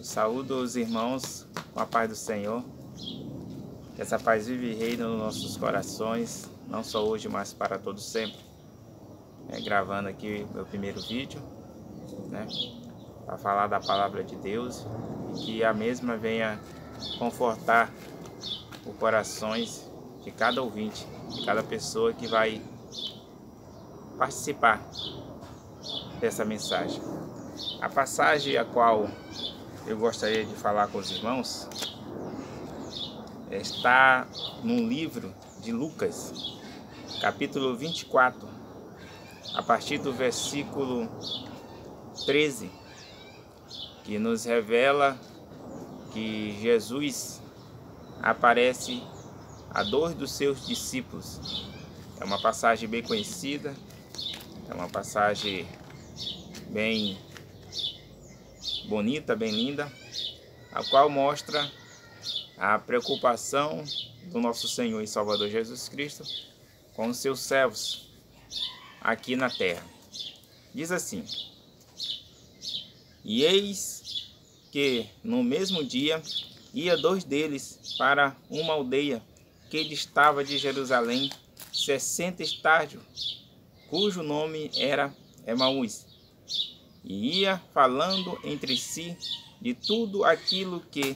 Saúdo os irmãos com a paz do Senhor. Que essa paz vive e reina nos nossos corações, não só hoje, mas para todo sempre. Gravando aqui meu primeiro vídeo, para falar da palavra de Deus e que a mesma venha confortar os corações de cada ouvinte, de cada pessoa que vai participar dessa mensagem. A passagem a qual eu gostaria de falar com os irmãos está no livro de Lucas, capítulo 24, a partir do versículo 13, que nos revela que Jesus aparece a dois dos seus discípulos. É uma passagem bem conhecida, é uma passagem bem bonita, bem linda, a qual mostra a preocupação do nosso Senhor e Salvador Jesus Cristo com os seus servos aqui na terra. Diz assim: e eis que no mesmo dia ia dois deles para uma aldeia que distava de Jerusalém 60 estádios, cujo nome era Emaús, e ia falando entre si de tudo aquilo que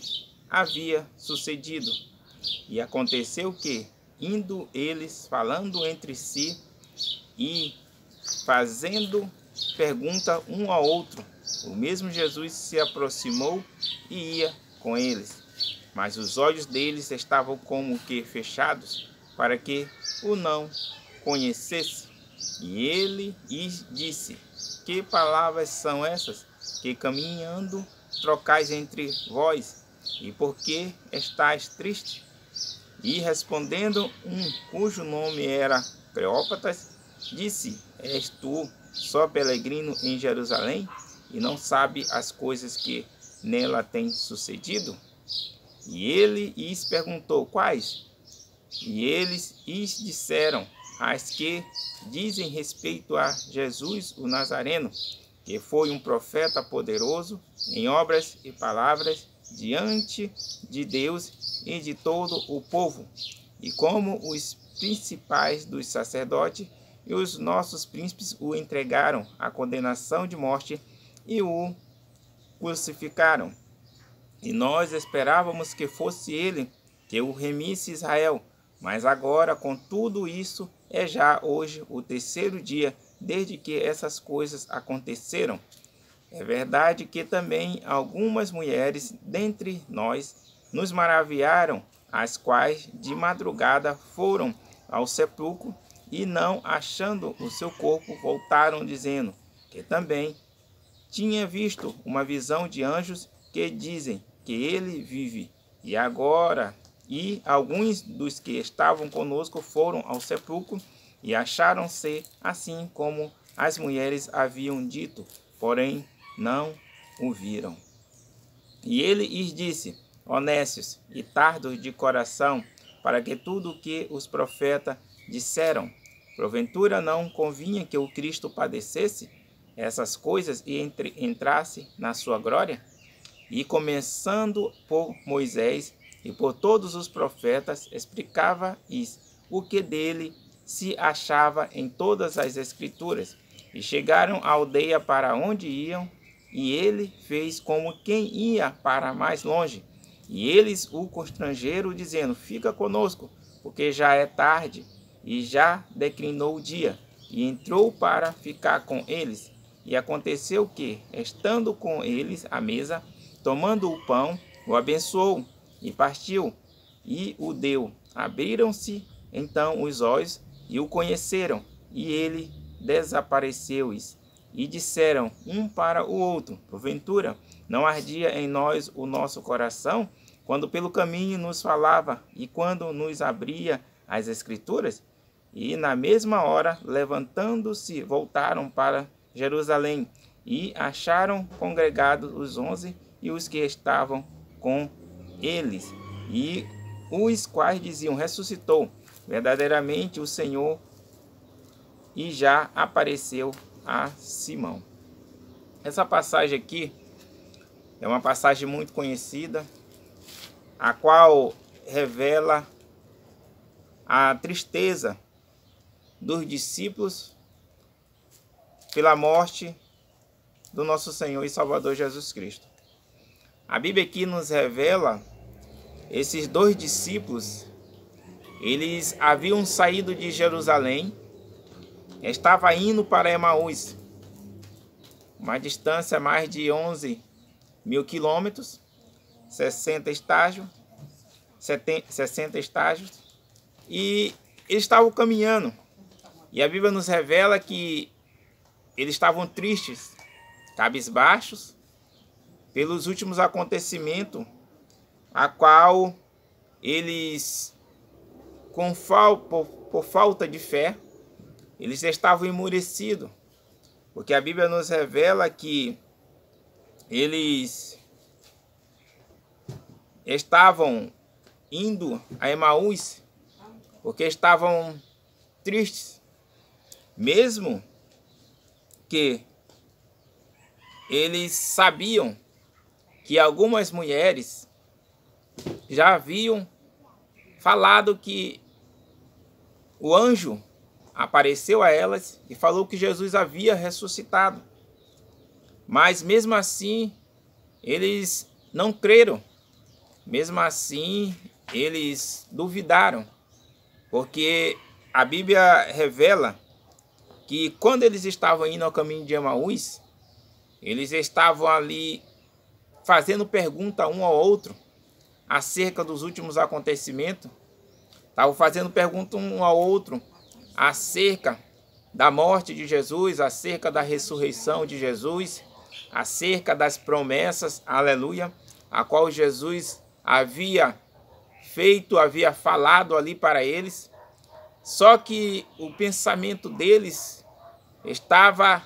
havia sucedido. E aconteceu que, indo eles falando entre si e fazendo pergunta um ao outro, o mesmo Jesus se aproximou e ia com eles. Mas os olhos deles estavam como que fechados, para que o não conhecesse. E ele lhes disse: que palavras são essas que caminhando trocais entre vós? E por que estáis triste? E respondendo cujo nome era Cleópatas, disse: és tu só peregrino em Jerusalém e não sabe as coisas que nela têm sucedido? E ele lhes perguntou: quais? E eles lhes disseram: as que dizem respeito a Jesus o Nazareno, que foi um profeta poderoso em obras e palavras diante de Deus e de todo o povo, e como os principais dos sacerdotes e os nossos príncipes o entregaram à condenação de morte e o crucificaram. E nós esperávamos que fosse ele que o remisse Israel, mas agora com tudo isso é já hoje o terceiro dia desde que essas coisas aconteceram. É verdade que também algumas mulheres dentre nós nos maravilharam, as quais de madrugada foram ao sepulcro e, não achando o seu corpo, voltaram dizendo que também tinha visto uma visão de anjos que dizem que ele vive. E agora, alguns dos que estavam conosco foram ao sepulcro e acharam ser assim como as mulheres haviam dito, porém não o viram. E ele lhes disse: honestos e tardos de coração, para que tudo o que os profetas disseram, porventura não convinha que o Cristo padecesse essas coisas e entrasse na sua glória? E começando por Moisés e por todos os profetas, explicava-lhes o que dele se achava em todas as Escrituras. E chegaram à aldeia para onde iam, e ele fez como quem ia para mais longe. E eles o constrangeram, dizendo: fica conosco, porque já é tarde, e já declinou o dia. E entrou para ficar com eles. E aconteceu que, estando com eles à mesa, tomando o pão, o abençoou, e partiu, e o deu. Abriram-se então os olhos, e o conheceram, e ele desapareceu-lhes. E disseram um para o outro: porventura não ardia em nós o nosso coração, quando pelo caminho nos falava, e quando nos abria as Escrituras? E na mesma hora, levantando-se, voltaram para Jerusalém, e acharam congregados os 11 e os que estavam com eles, e os quais diziam: ressuscitou verdadeiramente o Senhor, e já apareceu a Simão. Essa passagem aqui É uma passagem muito conhecida, a qual revela a tristeza dos discípulos pela morte do nosso Senhor e Salvador Jesus Cristo. A Bíblia aqui nos revela esses dois discípulos. Eles haviam saído de Jerusalém, estavam indo para Emaús, uma distância mais de 11.000 quilômetros, 60 estágios, e eles estavam caminhando. E a Bíblia nos revela que eles estavam tristes, cabisbaixos, pelos últimos acontecimentos, a qual eles, por falta de fé, eles estavam emurecidos, porque a Bíblia nos revela que eles estavam indo a Emaús porque estavam tristes, mesmo que eles sabiam que algumas mulheres já haviam falado que o anjo apareceu a elas e falou que Jesus havia ressuscitado. Mas mesmo assim, eles não creram. Mesmo assim, eles duvidaram. Porque a Bíblia revela que quando eles estavam indo ao caminho de Emaús, eles estavam ali fazendo pergunta um ao outro acerca dos últimos acontecimentos. Estavam fazendo pergunta um ao outro acerca da morte de Jesus, acerca da ressurreição de Jesus, acerca das promessas, aleluia, a qual Jesus havia feito, havia falado ali para eles. Só que o pensamento deles estava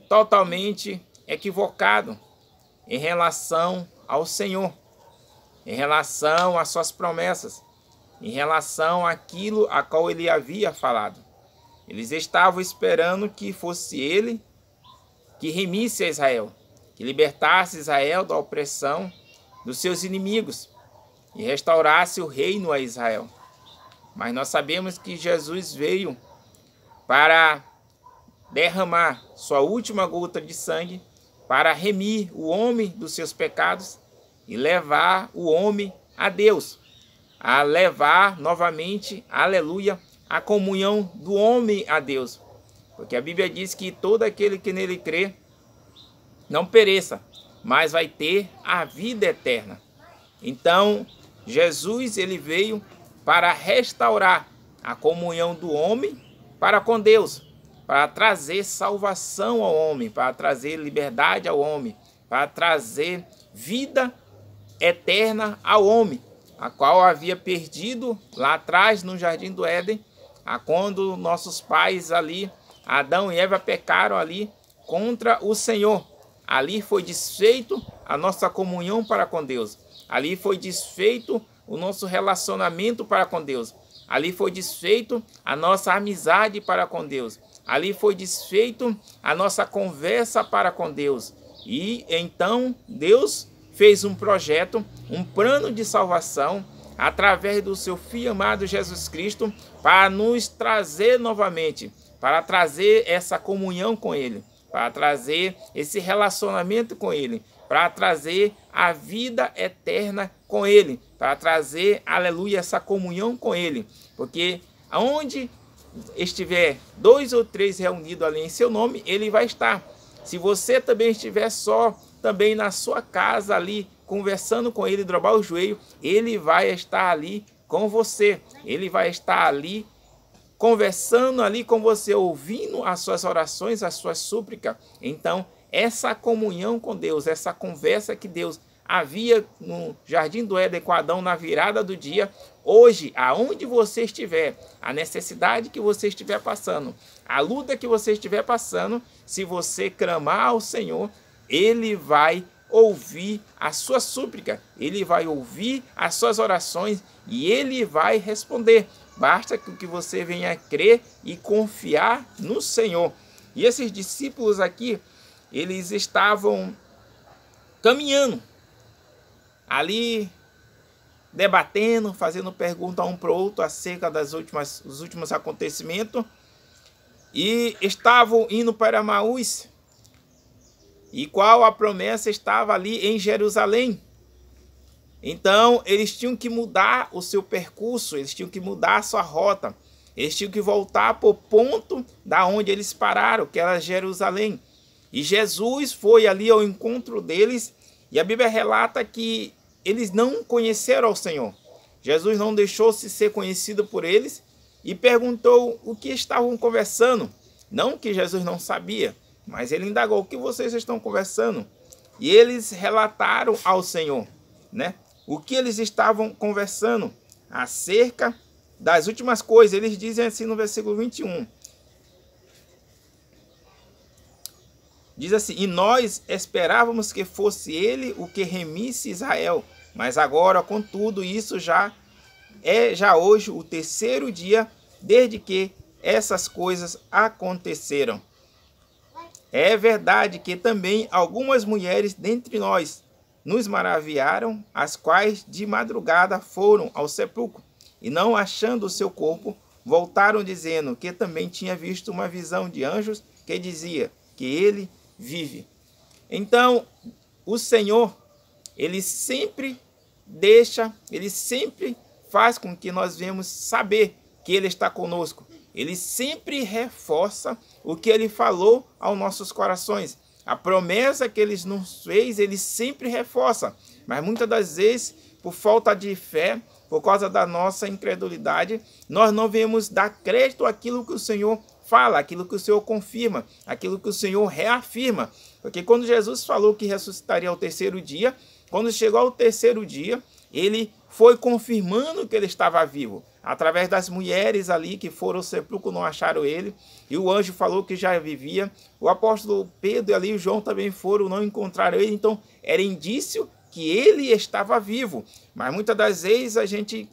totalmente equivocado em relação ao Senhor, em relação às suas promessas, em relação àquilo a qual ele havia falado. Eles estavam esperando que fosse ele que remisse a Israel, que libertasse Israel da opressão dos seus inimigos e restaurasse o reino a Israel. Mas nós sabemos que Jesus veio para derramar sua última gota de sangue, para remir o homem dos seus pecados e levar o homem a Deus, a levar novamente, aleluia, a comunhão do homem a Deus. Porque a Bíblia diz que todo aquele que nele crê não pereça, mas vai ter a vida eterna. Então, Jesus ele veio para restaurar a comunhão do homem para com Deus, para trazer salvação ao homem, para trazer liberdade ao homem, para trazer vida eterna ao homem, a qual havia perdido lá atrás no Jardim do Éden, quando nossos pais ali, Adão e Eva, pecaram ali contra o Senhor. Ali foi desfeito a nossa comunhão para com Deus. Ali foi desfeito o nosso relacionamento para com Deus. Ali foi desfeito a nossa amizade para com Deus. Ali foi desfeito a nossa conversa para com Deus. E então Deus fez um projeto, um plano de salvação através do seu Filho amado Jesus Cristo para nos trazer novamente, para trazer essa comunhão com Ele, para trazer esse relacionamento com Ele, para trazer a vida eterna com Ele, para trazer, aleluia, essa comunhão com Ele. Porque aonde estiver 2 ou 3 reunidos ali em seu nome, Ele vai estar. Se você também estiver só, também na sua casa ali, conversando com Ele, dobrar o joelho, Ele vai estar ali com você. Ele vai estar ali conversando ali com você, ouvindo as suas orações, as suas súplicas. Então, essa comunhão com Deus, essa conversa que Deus havia no Jardim do Éden com Adão na virada do dia, hoje, aonde você estiver, a necessidade que você estiver passando, a luta que você estiver passando, se você clamar ao Senhor, Ele vai ouvir a sua súplica, Ele vai ouvir as suas orações e Ele vai responder. Basta que você venha crer e confiar no Senhor. E esses discípulos aqui, eles estavam caminhando ali debatendo, fazendo pergunta um para o outro acerca dos últimos acontecimentos. E estavam indo para Emaús. E qual a promessa estava ali em Jerusalém. Então, eles tinham que mudar o seu percurso, eles tinham que mudar a sua rota. Eles tinham que voltar para o ponto da onde eles pararam, que era Jerusalém. E Jesus foi ali ao encontro deles, e a Bíblia relata que eles não conheceram ao Senhor. Jesus não deixou-se ser conhecido por eles e perguntou o que estavam conversando. Não que Jesus não sabia, mas ele indagou: o que vocês estão conversando? E eles relataram ao Senhor, né, o que eles estavam conversando acerca das últimas coisas. Eles dizem assim no versículo 21. Diz assim: e nós esperávamos que fosse ele o que remisse Israel, mas agora, contudo, isso já hoje o terceiro dia desde que essas coisas aconteceram. É verdade que também algumas mulheres dentre nós nos maravilharam, as quais de madrugada foram ao sepulcro, e não achando o seu corpo, voltaram dizendo que também tinha visto uma visão de anjos que dizia que ele vive. Então, o Senhor, ele sempre faz com que nós venhamos saber que ele está conosco. Ele sempre reforça o que ele falou aos nossos corações. A promessa que ele nos fez, ele sempre reforça. Mas muitas das vezes, por falta de fé, por causa da nossa incredulidade, nós não vemos dar crédito àquilo que o Senhor fala, aquilo que o Senhor confirma, aquilo que o Senhor reafirma. Porque quando Jesus falou que ressuscitaria ao terceiro dia, quando chegou ao terceiro dia, ele foi confirmando que ele estava vivo. Através das mulheres ali que foram ao sepulcro, não acharam ele. E o anjo falou que já vivia. O apóstolo Pedro ali e o João também foram, não encontraram ele. Então, era indício que ele estava vivo. Mas muitas das vezes a gente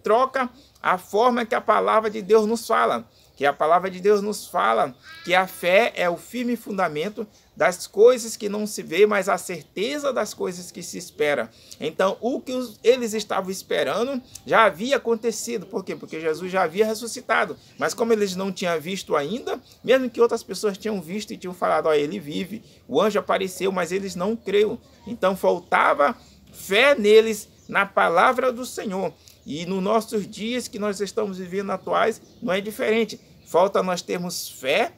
troca a forma que a palavra de Deus nos fala. Que a palavra de Deus nos fala que a fé é o firme fundamento das coisas que não se vê, mas a certeza das coisas que se espera. Então, o que eles estavam esperando já havia acontecido. Por quê? Porque Jesus já havia ressuscitado. Mas como eles não tinham visto ainda, mesmo que outras pessoas tinham visto e tinham falado: ó, ele vive, o anjo apareceu, mas eles não creram. Então, faltava fé neles, na palavra do Senhor. E nos nossos dias que nós estamos vivendo atuais, não é diferente. Falta nós termos fé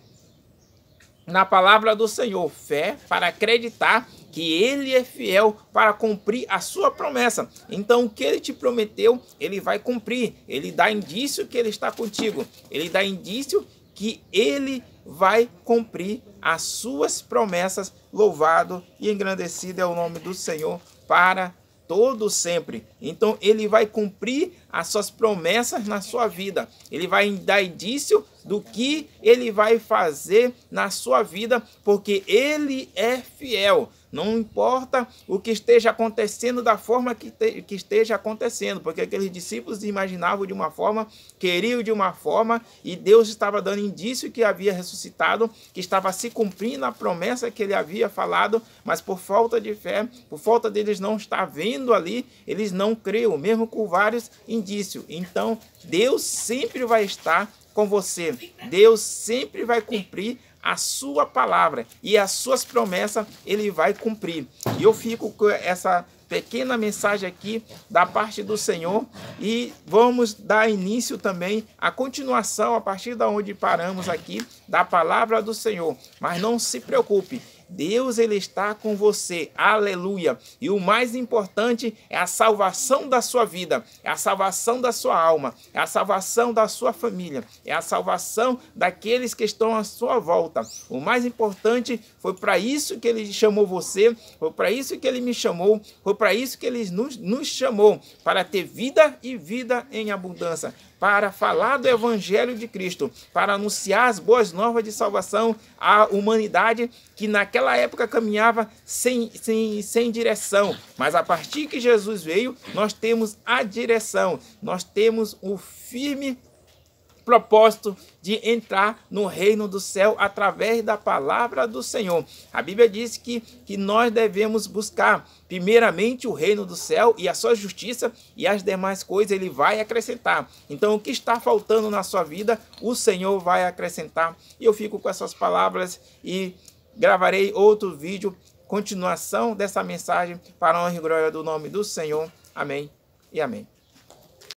na palavra do Senhor, fé para acreditar que ele é fiel para cumprir a sua promessa. Então, o que ele te prometeu, ele vai cumprir. Ele dá indício que ele está contigo. Ele dá indício que ele vai cumprir as suas promessas. Louvado e engrandecido é o nome do Senhor para todo sempre. Então, ele vai cumprir as suas promessas na sua vida. Ele vai dar indício do que ele vai fazer na sua vida, porque ele é fiel. Não importa o que esteja acontecendo da forma que esteja acontecendo, porque aqueles discípulos imaginavam de uma forma, queriam de uma forma, e Deus estava dando indício que havia ressuscitado, que estava se cumprindo a promessa que ele havia falado, mas por falta de fé, por falta deles não estar vendo ali, eles não creram, mesmo com vários indícios. Então, Deus sempre vai estar com você. Deus sempre vai cumprir a sua palavra e as suas promessas ele vai cumprir. E eu fico com essa pequena mensagem aqui da parte do Senhor e vamos dar início também à continuação a partir da onde paramos aqui da palavra do Senhor. Mas não se preocupe, Deus ele está com você, aleluia. E o mais importante é a salvação da sua vida, é a salvação da sua alma, é a salvação da sua família, é a salvação daqueles que estão à sua volta. O mais importante foi para isso que ele chamou você, foi para isso que ele me chamou, foi para isso que ele nos chamou, para ter vida e vida em abundância, para falar do Evangelho de Cristo, para anunciar as boas novas de salvação à humanidade que naquela época caminhava sem direção. Mas a partir que Jesus veio, nós temos a direção, nós temos o firme propósito de entrar no reino do céu através da palavra do Senhor. A Bíblia diz que nós devemos buscar primeiramente o reino do céu e a sua justiça, e as demais coisas ele vai acrescentar. Então o que está faltando na sua vida, o Senhor vai acrescentar. E eu fico com essas palavras e gravarei outro vídeo, continuação dessa mensagem, para a honra e glória do nome do Senhor. Amém e amém.